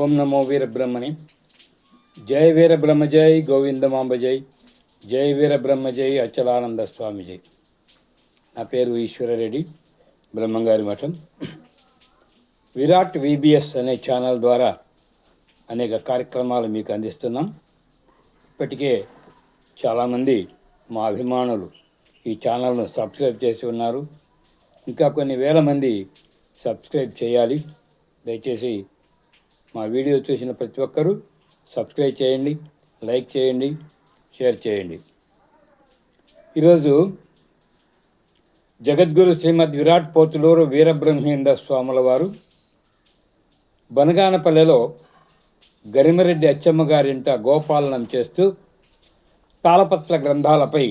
ఓం నమో వీరబ్రహ్మణి. జై వీరబ్రహ్మ జై గోవిందమాంబ జై. జై వీరబ్రహ్మ జై అచలానంద స్వామి జై. నా పేరు ఈశ్వరరెడ్డి, బ్రహ్మంగారి మఠం. విరాట్ విబిఎస్ అనే ఛానల్ ద్వారా అనేక కార్యక్రమాలు మీకు అందిస్తున్నాం. ఇప్పటికే చాలామంది మా అభిమానులు ఈ ఛానల్ను సబ్స్క్రైబ్ చేసి ఉన్నారు. ఇంకా కొన్ని వేల మంది సబ్స్క్రైబ్ చేయాలి. దయచేసి మా వీడియో చూసిన ప్రతి ఒక్కరూ సబ్స్క్రైబ్ చేయండి, లైక్ చేయండి, షేర్ చేయండి. ఈరోజు జగద్గురు శ్రీమద్ విరాట్ పోతులూరు వీరబ్రహ్మేంద్ర స్వాముల వారు బనగానపల్లెలో గరిమరెడ్డి అచ్చమ్మ గారింట గోపాలనం చేస్తూ తాళపత్ర గ్రంథాలపై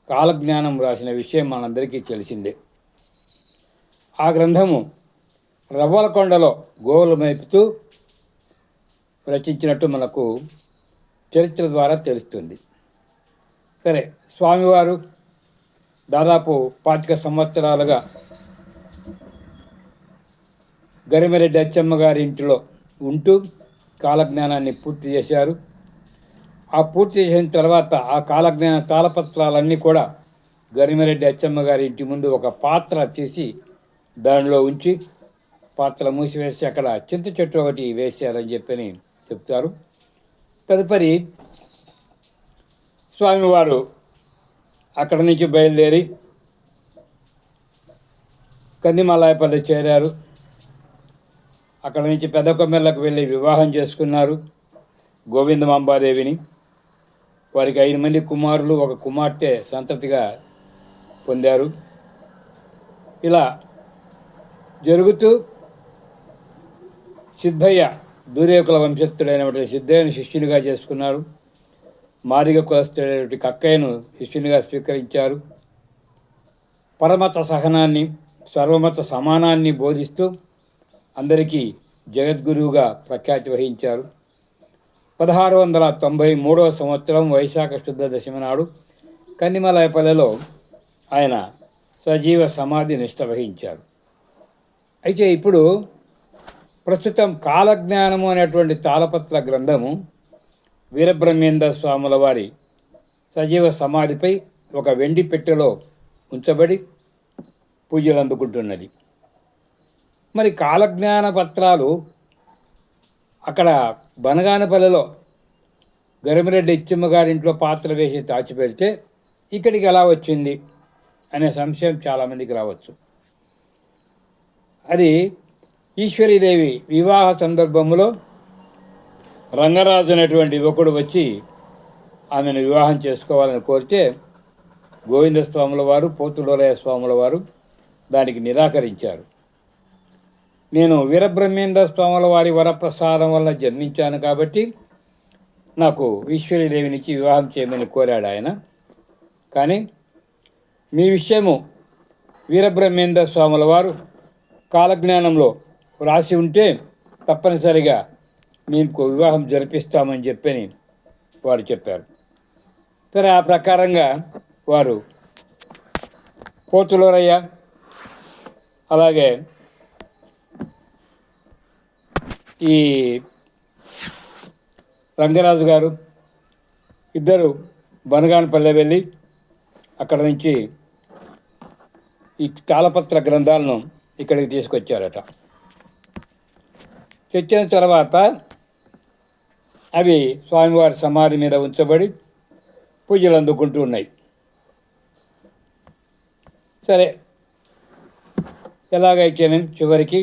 కాలజ్ఞానం రాసిన విషయం మనందరికీ తెలిసిందే. ఆ గ్రంథము రవ్వలకొండలో గోవులు మేపుతూ రచించినట్టు మనకు చరిత్ర ద్వారా తెలుస్తుంది. సరే, స్వామివారు దాదాపు 25 సంవత్సరాలుగా గరిమరెడ్డి అచ్చమ్మ గారి ఇంటిలో ఉంటూ కాలజ్ఞానాన్ని పూర్తి చేశారు. ఆ పూర్తి చేసిన తర్వాత ఆ కాలజ్ఞాన తాళపత్రాలన్నీ కూడా గరిమరెడ్డి అచ్చమ్మ గారి ఇంటి ముందు ఒక పాత్ర తీసి దానిలో ఉంచి పాత్ర మూసివేసి అక్కడ చింత చెట్టు ఒకటి వేశారని చెప్పని చెప్తారు. తదుపరి స్వామివారు అక్కడి నుంచి బయలుదేరి కందిమలాయపల్లి చేరారు. అక్కడి నుంచి పెద్దకొమ్మెళ్ళకు వెళ్ళి వివాహం చేసుకున్నారు గోవిందమాంబాదేవిని. వారికి 5 మంది కుమారులు, 1 కుమార్తె సంతతిగా పొందారు. ఇలా జరుగుతూ సిద్ధయ్య దూరేకుల వంశస్థుడైనటువంటి సిద్ధయ్యను శిష్యునిగా చేసుకున్నారు. మాదిగ కులస్థుడైనటువంటి కక్కయ్యను శిష్యునిగా స్వీకరించారు. పరమత సహనాన్ని, సర్వమత సమానాన్ని బోధిస్తూ అందరికీ జగద్గురువుగా ప్రఖ్యాతి వహించారు. 1693వ సంవత్సరం వైశాఖ శుద్ధ దశమి నాడు కందిమలాయపల్లెలో ఆయన సజీవ సమాధి నిష్ట వహించారు. అయితే ఇప్పుడు ప్రస్తుతం కాలజ్ఞానము అనేటువంటి తాళపత్ర గ్రంథము వీరబ్రహ్మేంద్ర స్వాముల వారి సజీవ సమాధిపై ఒక వెండి పెట్టెలో ఉంచబడి పూజలు అందుకుంటున్నది. మరి కాలజ్ఞాన పత్రాలు అక్కడ బనగానపల్లెలో గరిమరెడ్డి ఇచ్చమ్మ గారింట్లో పాత్ర వేసి దాచిపెడితే ఇక్కడికి ఎలా వచ్చింది అనే సంశయం చాలామందికి రావచ్చు. అది ఈశ్వరీదేవి వివాహ సందర్భంలో రంగరాజు అనేటువంటి యువకుడు వచ్చి ఆమెను వివాహం చేసుకోవాలని కోరితే గోవిందస్వాముల వారు, పోతులూరయ్య స్వాముల వారు దానికి నిరాకరించారు. నేను వీరబ్రహ్మేంద్ర స్వాముల వారి వరప్రసాదం వల్ల జన్మించాను కాబట్టి నాకు ఈశ్వరీదేవినిచ్చి వివాహం చేయమని కోరాడు ఆయన. కానీ మీ విషయము వీరబ్రహ్మేంద్ర స్వాముల వారు కాలజ్ఞానంలో రాసి ఉంటే తప్పనిసరిగా మీకు వివాహం జరిపిస్తామని చెప్పని వారు చెప్పారు. సరే, ఆ ప్రకారంగా వారు పోతులూరయ్య అలాగే ఈ రంగరాజు గారు ఇద్దరు బనగానపల్లె వెళ్ళి అక్కడ నుంచి ఈ తాళపత్ర గ్రంథాలను ఇక్కడికి తీసుకొచ్చారట. తెచ్చిన తర్వాత అవి స్వామివారి సమాధి మీద ఉంచబడి పూజలు అందుకుంటూ ఉన్నాయి. సరే, ఎలాగైతేనే చివరికి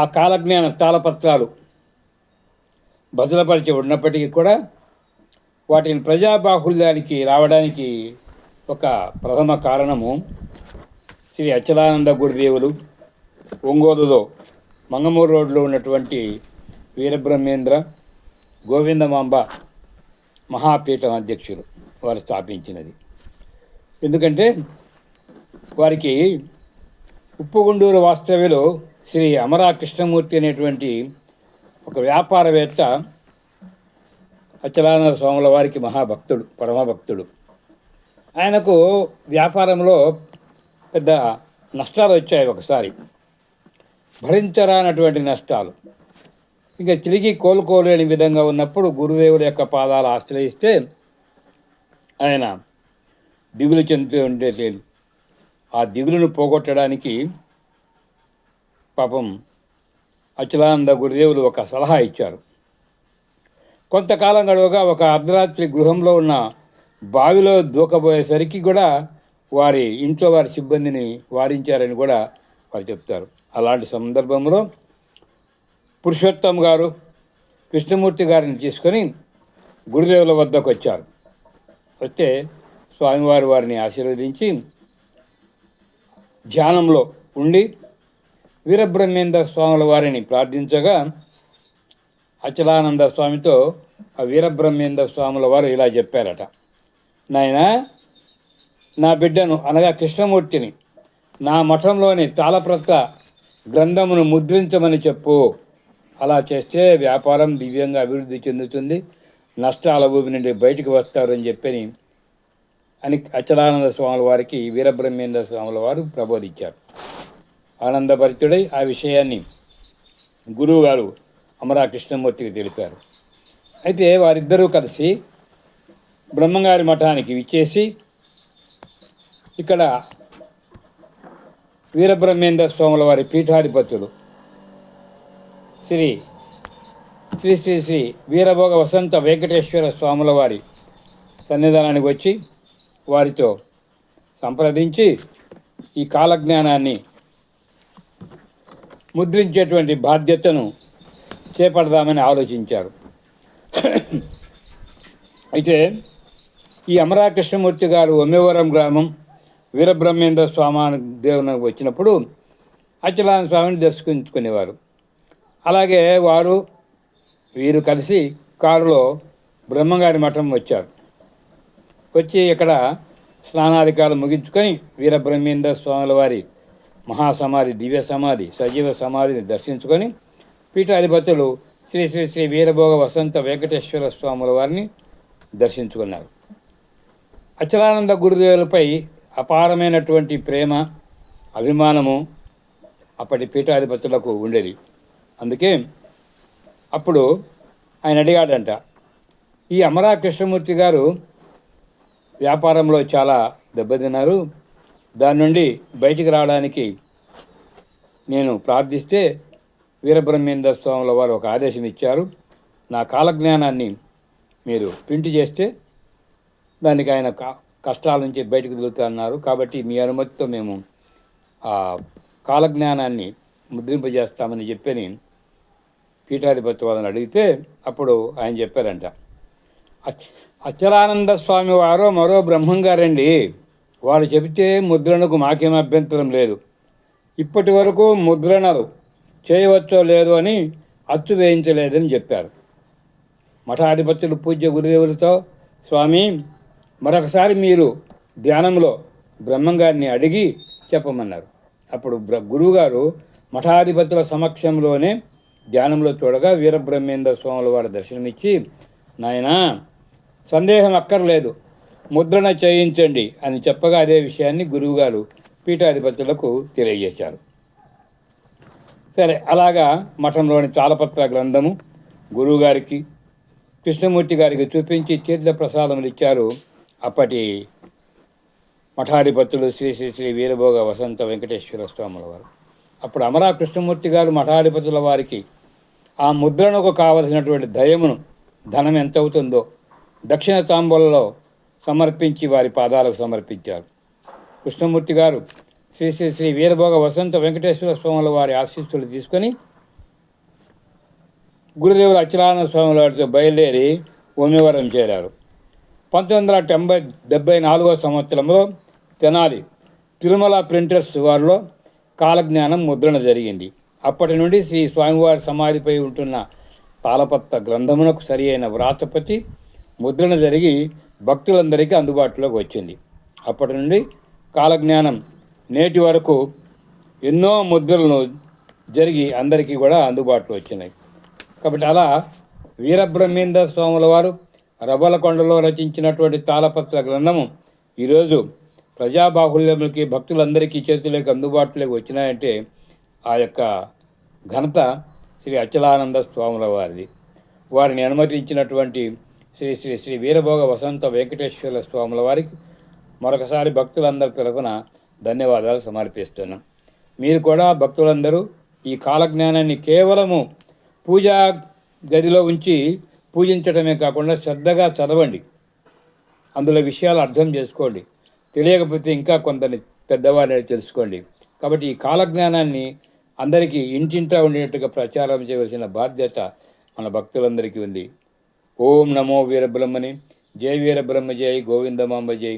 ఆ కాలజ్ఞాన తాళపత్రాలు భద్రపరిచి ఉన్నప్పటికీ కూడా వాటిని ప్రజాబాహుల్యానికి రావడానికి ఒక ప్రథమ కారణము శ్రీ అచలానంద గురుదేవులు ఒంగోలులో మంగమూరు రోడ్లో ఉన్నటువంటి వీరబ్రహ్మేంద్ర గోవిందమాంబ మహాపీఠం అధ్యక్షులు వారు స్థాపించినది. ఎందుకంటే వారికి ఉప్పుగుండూరు వాస్తవ్యులు శ్రీ అమరా కృష్ణమూర్తి అనేటువంటి ఒక వ్యాపారవేత్త అచలానంద స్వాముల వారికి మహాభక్తుడు, పరమభక్తుడు. ఆయనకు వ్యాపారంలో పెద్ద నష్టాలు వచ్చాయి. ఒకసారి భరించరానటువంటి నష్టాలు, ఇంకా తిరిగి కోలుకోలేని విధంగా ఉన్నప్పుడు గురుదేవుడి యొక్క పాదాలు ఆశ్రయిస్తే ఆయన దిగులు చెందుతూ ఉండేది. ఆ దిగులును పోగొట్టడానికి పాపం అచలానంద గురుదేవులు ఒక సలహా ఇచ్చారు. కొంతకాలం గడువగా ఒక అర్ధరాత్రి గృహంలో ఉన్న బావిలో దూకబోయేసరికి కూడా వారి ఇంట్లో వారి సిబ్బందిని వారించారని కూడా వారు చెప్తారు. అలాంటి సందర్భంలో పురుషోత్తం గారు కృష్ణమూర్తి గారిని తీసుకొని గురుదేవుల వద్దకు వచ్చారు. వస్తే స్వామివారి వారిని ఆశీర్వదించి ధ్యానంలో ఉండి వీరబ్రహ్మేంద్ర స్వాముల వారిని ప్రార్థించగా అచలానంద స్వామితో ఆ వీరబ్రహ్మేంద్ర స్వాముల వారు ఇలా చెప్పారట, నాయనా, నా బిడ్డను అనగా కృష్ణమూర్తిని నా మఠంలోని తాళప్రత గ్రంథమును ముద్రించమని చెప్పు. అలా చేస్తే వ్యాపారం దివ్యంగా అభివృద్ధి చెందుతుంది, నష్టాల ఊబి నుండి బయటికి వస్తారని చెప్పని అని అచలానంద స్వాముల వారికి వీరబ్రహ్మేంద్ర స్వాముల వారు ప్రబోధించారు. ఆనందభరితుడై ఆ విషయాన్ని గురువు గారు అమరా కృష్ణమూర్తికి తెలిపారు. అయితే వారిద్దరూ కలిసి బ్రహ్మంగారి మఠానికి విచ్చేసి ఇక్కడ వీరబ్రహ్మేంద్ర స్వాముల వారి పీఠాధిపతులు శ్రీ శ్రీ శ్రీ శ్రీ వీరభోగ వసంత వెంకటేశ్వర స్వాముల వారి సన్నిధానానికి వచ్చి వారితో సంప్రదించి ఈ కాలజ్ఞానాన్ని ముద్రించేటువంటి బాధ్యతను చేపడదామని ఆలోచించారు. అయితే ఈ అమరా కృష్ణమూర్తి గారు ఒమ్మేవరం గ్రామం వీరబ్రహ్మేంద్ర స్వామి దేవుని వచ్చినప్పుడు అచలానంద స్వామిని దర్శించుకునేవారు. అలాగే వీరు కలిసి కారులో బ్రహ్మంగారి మఠం వచ్చారు. వచ్చి ఇక్కడ స్నానాధికారులు ముగించుకొని వీరబ్రహ్మేంద్ర స్వాముల వారి మహాసమాధి, దివ్య సమాధి, సజీవ సమాధిని దర్శించుకొని పీఠాధిపతులు శ్రీ శ్రీ శ్రీ వీరభోగ వసంత వెంకటేశ్వర స్వాముల వారిని దర్శించుకున్నారు. అచలానంద గురుదేవులపై అపారమైనటువంటి ప్రేమ, అభిమానము అప్పటి పీఠాధిపతులకు ఉండేది. అందుకే అప్పుడు ఆయన అడిగాడంట, ఈ అమరా కృష్ణమూర్తి గారు వ్యాపారంలో చాలా దెబ్బతిన్నారు, దాని నుండి బయటికి రావడానికి నేను ప్రార్థిస్తే వీరబ్రహ్మేంద్ర స్వాముల వారు ఒక ఆదేశం ఇచ్చారు, నా కాలజ్ఞానాన్ని మీరు ప్రింట్ చేస్తే దానికి ఆయన కష్టాల నుంచి బయటకు దిగుతున్నారు, కాబట్టి మీ అనుమతితో మేము ఆ కాలజ్ఞానాన్ని ముద్రింపజేస్తామని చెప్పని పీఠాధిపతి వాళ్ళని అడిగితే అప్పుడు ఆయన చెప్పారంట, అచలానంద స్వామి వారు మరో బ్రహ్మంగారండి, వారు చెబితే ముద్రణకు మాకేం అభ్యంతరం లేదు, ఇప్పటి వరకు ముద్రణలు చేయవచ్చో లేదో అని అచ్చు వేయించలేదని చెప్పారు. మఠాధిపతులు పూజ్య గురుదేవులతో, స్వామి మరొకసారి మీరు ధ్యానంలో బ్రహ్మంగారిని అడిగి చెప్పమన్నారు. అప్పుడు గురువుగారు మఠాధిపతుల సమక్షంలోనే ధ్యానంలో చూడగా వీరబ్రహ్మేంద్ర స్వాముల వారి దర్శనమిచ్చి, నాయనా సందేహం అక్కర్లేదు, ముద్రణ చేయించండి అని చెప్పగా అదే విషయాన్ని గురువుగారు పీఠాధిపతులకు తెలియజేశారు. సరే, అలాగా మఠంలోని తాళపత్ర గ్రంథము గురువుగారికి కృష్ణమూర్తి గారికి చూపించి తీర్థ ప్రసాదములు ఇచ్చారు అప్పటి మఠాధిపతులు శ్రీ శ్రీ శ్రీ వీరభోగ వసంత వెంకటేశ్వర స్వాముల వారు. అప్పుడు అమరా కృష్ణమూర్తి గారు మఠాధిపతుల వారికి ఆ ముద్రణకు కావలసినటువంటి ధనం ఎంత అవుతుందో దక్షిణ తాంబూలలో సమర్పించి వారి పాదాలకు సమర్పించారు. కృష్ణమూర్తి గారు శ్రీ శ్రీ శ్రీ వీరభోగ వసంత వెంకటేశ్వర స్వాముల వారి ఆశీస్సులు తీసుకొని గురుదేవుల అచలానంద స్వాముల వారితో బయలుదేరి ఓమివరం చేరారు. 1974 సంవత్సరంలో తెనాలి తిరుమల ప్రింటర్స్ వారిలో కాలజ్ఞానం ముద్రణ జరిగింది. అప్పటి నుండి శ్రీ స్వామివారి సమాధిపై ఉంటున్న తాళపత్ర గ్రంథమునకు సరి అయిన వ్రాతపతి ముద్రణ జరిగి భక్తులందరికీ అందుబాటులోకి వచ్చింది. అప్పటి నుండి కాలజ్ఞానం నేటి వరకు ఎన్నో ముద్రలను జరిగి అందరికీ కూడా అందుబాటులో వచ్చినాయి. కాబట్టి అలా వీరబ్రహ్మేంద్ర స్వాముల వారు రవ్వలకొండలో రచించినటువంటి తాళపత్ర గ్రంథము ఈరోజు ప్రజాబాహుల్యములకి భక్తులందరికీ చేతులకు అందుబాటులోకి వచ్చినాయంటే ఆ యొక్క ఘనత శ్రీ అచలానంద స్వాముల వారిది. వారిని అనుమతించినటువంటి శ్రీ శ్రీ శ్రీ వీరభోగ వసంత వెంకటేశ్వర స్వాముల వారికి మరొకసారి భక్తులందరి తరఫున ధన్యవాదాలు సమర్పిస్తున్నాం. మీరు కూడా భక్తులందరూ ఈ కాలజ్ఞానాన్ని కేవలము పూజా గదిలో ఉంచి పూజించడమే కాకుండా శ్రద్ధగా చదవండి, అందులో విషయాలు అర్థం చేసుకోండి, తెలియకపోతే ఇంకా కొందరిని పెద్దవారిని తెలుసుకోండి. కాబట్టి ఈ కాలజ్ఞానాన్ని అందరికీ ఇంటింటా ఉండేట్టుగా ప్రచారం చేయవలసిన బాధ్యత మన భక్తులందరికీ ఉంది. ఓం నమో వీరబ్రహ్మని. జై వీరబ్రహ్మ జై, గోవిందమాంబ జై,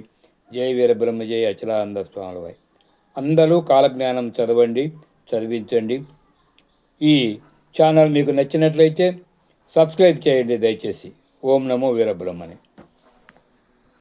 జై వీరబ్రహ్మ జై, అచలానంద స్వాములవారి. అందరూ కాలజ్ఞానం చదవండి, చదివించండి. ఈ ఛానల్ మీకు నచ్చినట్లయితే సబ్స్క్రైబ్ చేయండి దయచేసి. ఓం నమో వీరబ్రహ్మని.